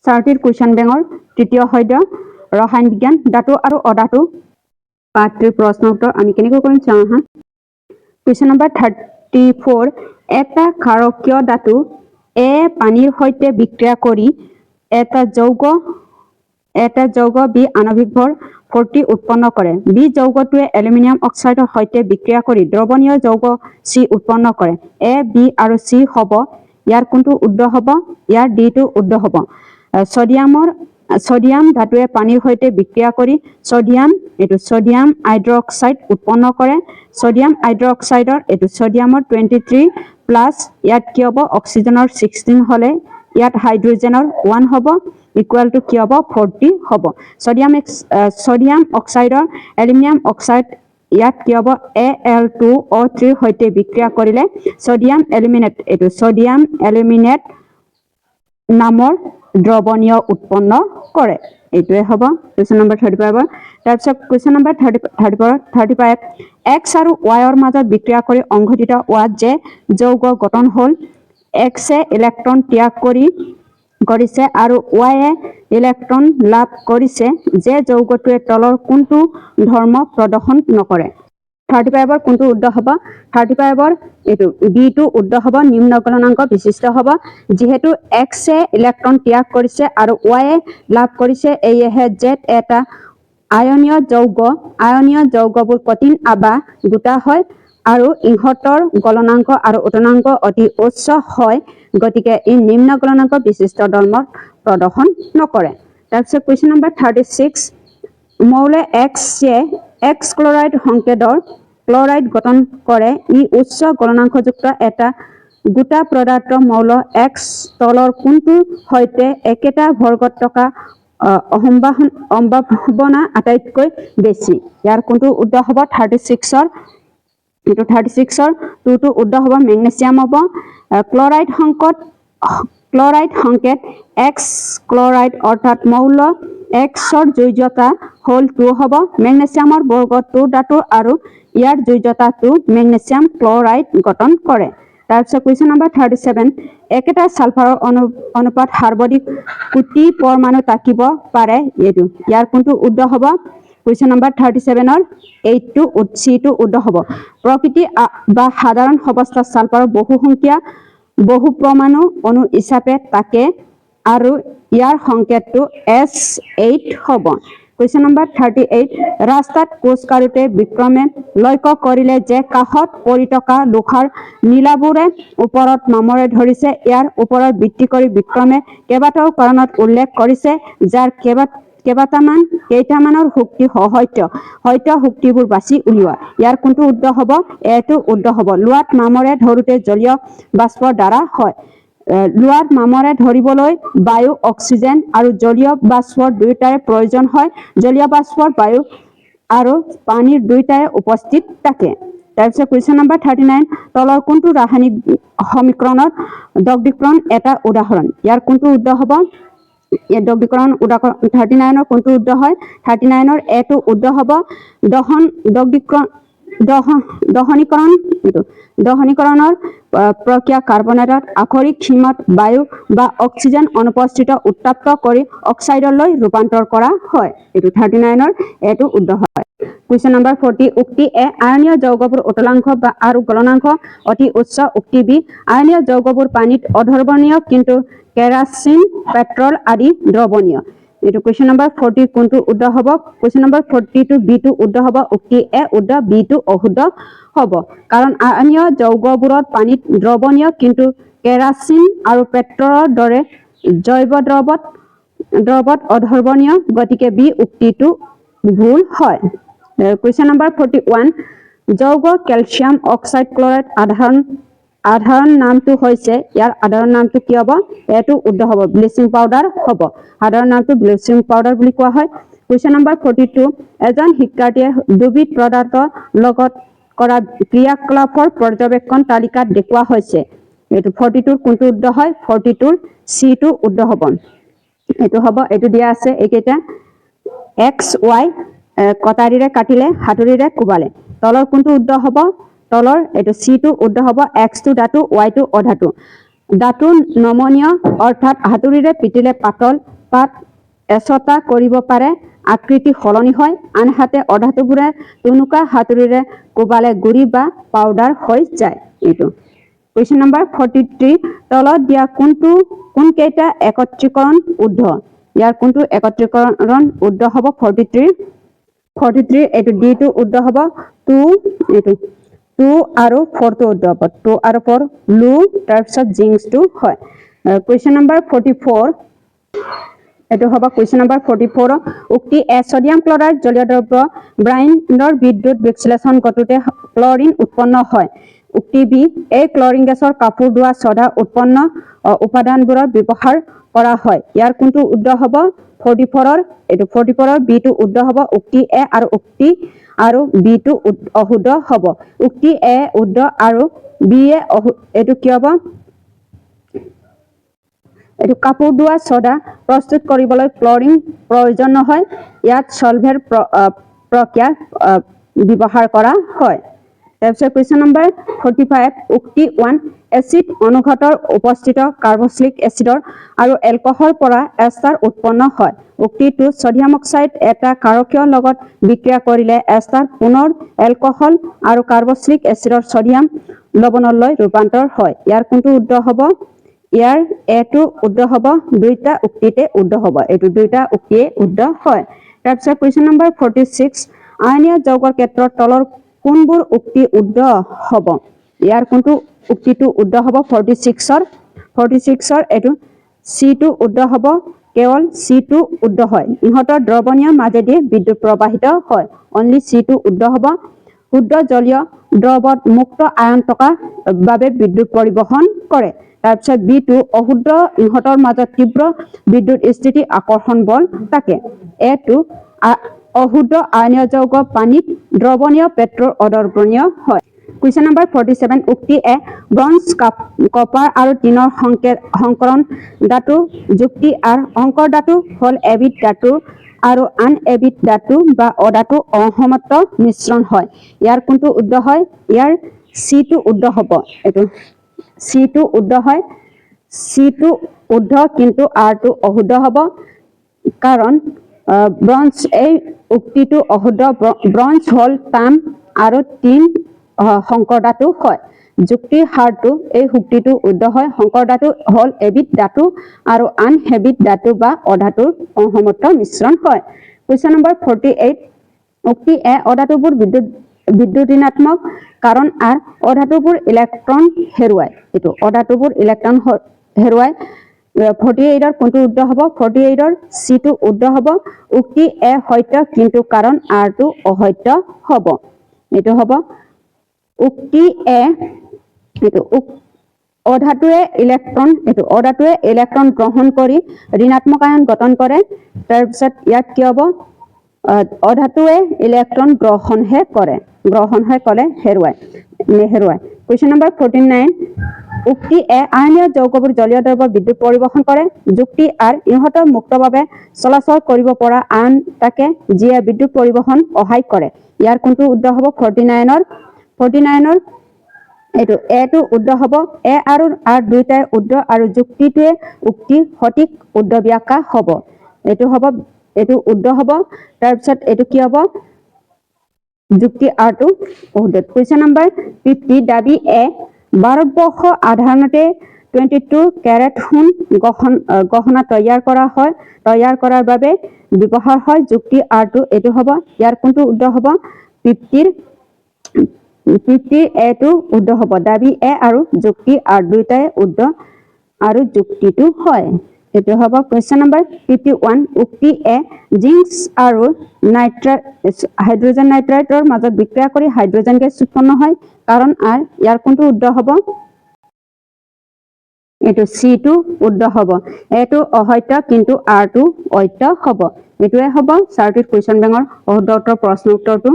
চাৰ্টিৰ question বেংকৰ তৃতীয় সদ্য ৰসায়ন বিজ্ঞান ধাতু আৰু অধাতু পাৰ্ট 3 প্ৰশ্ন উত্তৰ আমি কেনেকৈ কৰিম চাওঁ হা কুৱেশ্যন নম্বৰ 34 এটা ক্ষাৰকীয় ধাতু এ পানীৰ সৈতে বিক্ৰিয়া কৰি এটা যৌগ বি আণৱিক ভৰ 40 উৎপন্ন কৰে বি যৌগটোৱে এলুমিনিয়াম অক্সাইডৰ সৈতে বিক্ৰিয়া কৰি দ্ৰৱণীয় যৌগ চি উৎপন্ন কৰে এ বি আৰু চি হ'ব ইয়াৰ কোনটো উদ্ধ হ'ব ইয়াৰ ডিটো উদ্ধ হ'ব সোডিয়াম ধাতুৱে পানীৰ সৈতে বিক্ৰিয়া কৰি সোডিয়াম হাইড্ৰক্সাইড উৎপন্ন কৰে সোডিয়াম হাইড্ৰক্সাইডৰ সোডিয়ামৰ 23 প্লাছ ইয়াত কি হ'ব অক্সিজেনৰ 16 হ'লে ইয়াত হাইড্ৰোজেনৰ 1 হ'ব ইকুৱেল টু কি হ'ব 40 হ'ব সোডিয়াম অক্সাইডৰ এলুমিনিয়াম অক্সাইড ইয়াত কি হ'ব Al2O3 সৈতে বিক্ৰিয়া কৰিলে সোডিয়াম এলুমিনেট নামৰ দ্ৰৱণীয় উৎপন্ন কৰে এইটোৱে হ'ব কুৱেশ্যন নম্বৰ 35 তাৰপিছত কুৱেশ্যন নম্বৰ 35 x আৰু y ৰ মাজত বিক্ৰিয়া কৰি সংঘটিত হোৱা যে যৌগ গঠন হ'ল x এ ইলেক্ট্ৰন ত্যাগ কৰিছে আৰু y এ ইলেক্ট্ৰন লাভ কৰিছে যে যৌগটোৱে তলৰ কোনটো ধৰ্ম প্ৰদৰ্শন নকৰে 35 ৰ কোনটো উদ্ধ হ'ব 35 ৰ বি টো উদ্ধ হ'ব নিম্ন গলনাংক বিশিষ্ট হ'ব যেহেতু x এ ইলেক্ট্ৰন ত্যাগ কৰিছে আৰু y এ লাভ কৰিছে এইহে z এটা আয়নীয় যৌগবোৰ কঠিন আবা দুটা হয় আৰু ইহঁতৰ গলনাংক আৰু উৎনাংক অতি উচ্চ হয় গতিকে ই নিম্ন গলনাংক বিশিষ্ট ধৰ্মৰ প্ৰদৰ্শন নকৰে তাৰপিছত কুৱেশ্যন নম্বৰ 36 মৌল x এ x ক্লৰাইড সংকেতৰ ক্লৰাইড গঠন কৰে ই উচ্চ গলনাংকযুক্ত এটা গোটা পদাৰ্থ মৌল x তলৰ কোনটো সৈতে একেটা বৰ্গত থকা সম্ভাৱনা আটাইতকৈ বেছি ইয়াৰ কোনটো উদ্ধ হ'ব 36 ৰ 2টো উদ্ধ হ'ব মেগনেছিয়াম হ'ব ক্লৰাইড সংকেত x ক্লৰাইড অৰ্থাৎ মৌল x ৰ যোজ্যতা হ'ল 2 হ'ব মেগনেছিয়ামৰ বৰ্গ 2 ধাতু আৰু ইয়াৰ যোজ্যতা 2 মেগনেছিয়াম ক্লৰাইড গঠন কৰে তাৰপিছত কুৱেশ্যন নম্বৰ 37 একেটা সালফাৰৰ অনুপাত সৰ্বাধিক কোটি পৰমাণু থাকিব পাৰে এইটো ইয়াৰ কোনটো উদ্ধ হ'ব কুৱেশ্যন নম্বৰ 37 ৰ 8টো চি2 উদ্ধ হ'ব প্ৰকৃতি বা সাধাৰণ অৱস্থাত সালফাৰৰ বহু পৰমাণু অণু হিচাপে থাকে আৰু ইয়াৰ সংকেতটো S8 হ'ব কুৱেশ্যন নম্বৰ 38 ৰাস্তাত খোজ কাঢ়োতে বিক্ৰমে লক্ষ্য কৰিলে যে কাষত পৰি থকা লোহাৰ নীলাবোৰে ওপৰত মামৰে ধৰিছে ইয়াৰ ওপৰত ভিত্তি কৰি বিক্ৰমে কেইবাটাও কাৰণত উল্লেখ কৰিছে যাৰ কেইটামানৰ শক্তি সত্য শক্তিবোৰ বাছি উলিওৱা ইয়াৰ কোনটো উদ্ধ হ'ব এটো উদ্ধ হ'ব লোহাত মামৰে ধৰোতে জলীয় বাষ্পৰ দ্বাৰা হয় লোহাৰ মামৰে ধৰিবলৈ বায়ু অক্সিজেন আৰু জলীয় বাষ্পৰ দুয়োটাৰে প্ৰয়োজন হয় জলীয় বাষ্পৰ বায়ু আৰু পানীৰ দুয়োটাৰে উপস্থিত থাকে তাৰপিছত কুৱেশ্যন নম্বৰ 39 তলৰ কোনটো ৰাসায়নিক সমীকৰণৰ দগ্ধীকৰণ এটা উদাহৰণ ইয়াৰ কোনটো উদ্ধ হ'ব এই দগ্ধীকৰণ উদাহৰণ 39 ৰ কোনটো উদ্ধ হয় 39 ৰ এটো উদ্ধ হ'ব দহনীকৰণৰ প্ৰক্ৰিয়া কাৰ্বনেটত আখৰিক সীমাত বায়ু বা অক্সিজেন অনুপস্থিত উত্তাপ্ত কৰি অক্সাইডলৈ ৰূপান্তৰ কৰা হয় এইটো 39 ৰ এটো উদ্ধ হয় কুৱেশ্যন নম্বৰ 40 উক্তি এ আয়নীয় যৌগবোৰ উতলাংক আৰু গলনাংক অতি উচ্চ উক্তি বি আয়নীয় যৌগবোৰ পানীত অদ্ৰৱণীয় কিন্তু কেৰাচিন পেট্ৰল আদি দ্ৰৱণীয় এইটো কুৱেশ্যন নম্বৰ 40 কোনটো উদ্ধ হ'ব কুৱেশ্যন নম্বৰ 42 বি টো উদ্ধ হ'ব উক্তি এ উদ্ধ বি টো অশুদ্ধ হ'ব কাৰণ আয়নীয় যৌগবোৰত পানীত দ্ৰৱণীয় কিন্তু কেৰাচিন আৰু পেট্ৰলৰ দৰে জৈৱ দ্ৰৱত অদ্ৰৱণীয় গতিকে বি উক্তিটো ভুল হয় কুৱেশ্যন নম্বৰ 41 যৌগ কেলছিয়াম অক্সাইড ক্লৰাইড সাধাৰণ নামটো হৈছে ইয়াৰ সাধাৰণ নামটো কি হ'ব এটো উদ্ধ হ'ব ব্লিচিং পাউডাৰ হ'ব সাধাৰণ নামটো ব্লিচিং পাউডাৰ বুলি কোৱা হয় কুৱেশ্যন নম্বৰ 42 এজন শিক্ষাৰ্থীয়ে দুবিধ পদাৰ্থৰ লগত কৰা ক্ৰিয়াকলাপৰ পৰ্যবেক্ষণ তালিকাত দেখুওৱা হৈছে এইটো 42 ৰ কোনটো উদ্ধ হয় 42 ৰ চি2 উদ্ধ হ'ব এইটো দিয়া আছে এইকেইটা x y কটাৰীৰে কাটিলে হাতুৰীৰে কোবালে তলৰ কোনটো উদ্ধ হ'ব তলৰ এইটো চি2 উদ্ধ হ'ব x2 ধাতু y2 অধাতু দাঁতু নমনীয় অৰ্থাৎ হাতুৰিৰে পিটিলে পাতল পাত এচটা কৰিব পাৰে আকৃতি সলনি হয় আনহাতে অধাতুবোৰে টুনুকা হাতুৰিৰে কোবালে গুৰি বা পাউডাৰ হৈ যায় এইটো কুৱেশ্যন নম্বৰ 43 তলত দিয়া কোনকেইটা একত্ৰীকৰণ উদ্ধ ইয়াৰ কোনটো একত্ৰীকৰণ উদ্ধ হ'ব 43 এইটো ডি টো উদ্ধ হ'ব 2 এইটো 2 আৰু 4 টো উদ্ধ হ'ব 2 আৰু 4 লু তাৰপিছত জিংছ টো হয় কুৱেশ্যন নম্বৰ 44 এটো হ'ব কুৱেশ্যন নম্বৰ 44 উক্তি এ সোডিয়াম ক্লোৰাইড জলীয় দ্ৰব্য ব্ৰাইনৰ বিদ্যুৎ বিশ্লেষণ ঘটোতে ক্লোৰিন উৎপন্ন হয় উক্তি বি এই ক্লোৰিন গেছৰ কাপোৰ ধোৱা ছডা উৎপন্ন উপাদানবোৰৰ ব্যৱহাৰ কৰা হয় ইয়াৰ কোনটো উদ্ধ হ'ব 44 এটো 44 বি টো উদ্ধ হ'ব উক্তি এ আৰু উক্তি আৰু বি টো অশুদ্ধ হ'ব উক্তি এ উদ্ধ আৰু বি এ এটো কি হ'ব এটো কাপোৰ ধোৱা ছডা প্ৰস্তুত কৰিবলৈ ক্লোৰিন প্ৰয়োজন নহয় ইয়াত সলভেৰ প্ৰক্ৰিয়া ব্যৱহাৰ কৰা হয় তাৰপিছত কুৱেশ্যন নম্বৰ 45 উক্তি 1 এচিড অনুঘটৰ উপস্থিত কাৰ্বক্সিলিক এচিডৰ আৰু এলকহলৰ পৰা এষ্টাৰ উৎপন্ন হয় উক্তি 2 সোডিয়াম অক্সাইড এটা কাৰকীয়ৰ লগত বিক্ৰিয়া কৰিলে এষ্টাৰ পুনৰ এলকহল আৰু কাৰ্বক্সিলিক এচিডৰ সোডিয়াম লৱণলৈ ৰূপান্তৰ হয় ইয়াৰ কোনটো উদ্ধ হ'ব ইয়াৰ এটো উদ্ধ হ'ব দুইটা উক্তিতে উদ্ধ হ'ব এটো দুইটা উক্তিয়ে উদ্ধ হয় তাৰপিছত কুৱেশ্যন নম্বৰ 46 আয়নীয় যৌগৰ ক্ষেত্ৰত তলৰ কোনবোৰ উক্তি উদ্ধ হ'ব ইয়াৰ কোনটো উক্তিটো উদ্ধ হ'ব 46 এটো সি টো উদ্ধ হ'ব কেৱল সি টো উদ্ধ হয় ইহঁতৰ দ্ৰৱণীয় মাজেদি বিদ্যুৎ প্ৰবাহিত হয় অনলি সি টো উদ্ধ হ'ব শুদ্ধ জলীয় দ্ৰৱত মুক্ত আয়ন থকা বাবে বিদ্যুৎ পৰিবহন কৰে তাৰপিছত বি টো অশুদ্ধ ইহঁতৰ মাজত তীব্ৰ বিদ্যুৎ স্থিতি আকৰ্ষণ বল থাকে এটো অশুদ্ধ আয়নীয় যৌগ পানীত দ্ৰৱণীয় পেট্ৰৰ অদ্ৰৱণীয় হয় কুৱেশ্যন নম্বৰ 47 উক্তি এ ব্ৰঞ্জ কপাৰ আৰু টিনৰ সংকৰণ ধাতু যুক্তি আৰু অংকৰ ধাতু হল এবিধ ধাতু আৰু আন এবিধ ধাতু বা অধাতু অসমত্ব মিশ্ৰণ হয় ইয়াৰ কোনটো উদ্ধ হয় ইয়াৰ সি টো উদ্ধ হ'ব এটো সি টো উদ্ধ হয় সি টো উদ্ধ কিন্তু আৰ টো অশুদ্ধ হ'ব কাৰণ ব্ৰঞ্জ এই উক্তিটো অশুদ্ধ ব্ৰঞ্জ হল তাম আৰু টিন সংকৰ ধাতু হয় যুক্তিৰ হাৰটো এই উক্তিটো উদ্ধ হয় সংকৰ ধাতু হল এবিধ ধাতু আৰু আন এবিধ ধাতু বা অধাতুৰ অসমত্ব মিশ্ৰণ হয় কুৱেশ্যন নম্বৰ 48 উক্তি এ অধাতুবোৰ বিদ্যুৎ ঋণাত্মক কাৰণ আৰ অধাতুবোৰ ইলেক্ট্ৰন হেৰুৱায় এটো অধাতুবোৰ ইলেক্ট্ৰন হেৰুৱায় 48 ৰ কোনটো উদ্ধ হ'ব 48 ৰ সি টো উদ্ধ হ'ব উক্তি এ সত্য কিন্তু কাৰণ আৰ টো অসত্য হ'ব এটো হ'ব উক্তি এ এটো অধাতুৱে ইলেক্ট্ৰন গ্ৰহণ কৰি ঋণাত্মক আয়ন গঠন কৰে তাৰপিছত ইয়াত কি হ'ব অধাতুৱে ইলেক্ট্ৰন গ্ৰহণহে কৰে হেৰুৱায় কুৱেশ্যন নম্বৰ 49 উক্তি এ আয়নীয় যৌগবোৰ জলীয় দ্ৰব্য বিদ্যুৎ পৰিবহন কৰে যুক্তি আৰ ইহঁতৰ মুক্তভাৱে চলাচল কৰিব পৰা আন থাকে যিয়ে বিদ্যুৎ পৰিবহন সহায় কৰে ইয়াৰ কোনটো উদ্ধ হ'ব 49 এটো এটো উদ্ধ হ'ব এ আৰু আৰ দুইটাই উদ্ধ আৰু যুক্তিটোৱে উক্তি সঠিক উদ্ধ ব্যাখ্যা হ'ব এটো উদ্ধ হ'ব তাৰপিছত এটো কি হ'ব যুক্তি আৰ টো উদ্ধ কুৱেশ্যন নম্বৰ 50 দাবী এ ভাৰতবৰ্ষ সাধাৰণতে 22 কেৰেট সোণ গহনা তৈয়াৰ কৰাৰ বাবে ব্যৱহাৰ হয় যুক্তি আৰ টো এটো হ'ব ইয়াৰ কোনটো উদ্ধ হ'ব 50 এটো উদ্ধ হ'ব দাবী এ আৰু যুক্তি আৰ দুইটাই উদ্ধ আৰু যুক্তিটো হয় এটো হ'ব কুৱেশ্যন নম্বৰ 51 উক্তি এ জিংক আৰু হাইড্ৰোজেন নাইট্ৰাইটৰ মাজত বিক্ৰিয়া কৰি হাইড্ৰোজেন গেছ উৎপন্ন হয় কাৰণ আৰ ইয়াৰ কোনটো উদ্ধ হ'ব এটো সি টো উদ্ধ হ'ব এটো অসত্য কিন্তু আৰ টো সত্য হ'ব এটোৱে হ'ব 30 কুৱেশ্যন বেংকৰ অশুদ্ধ উত্তৰ প্ৰশ্ন উত্তৰটো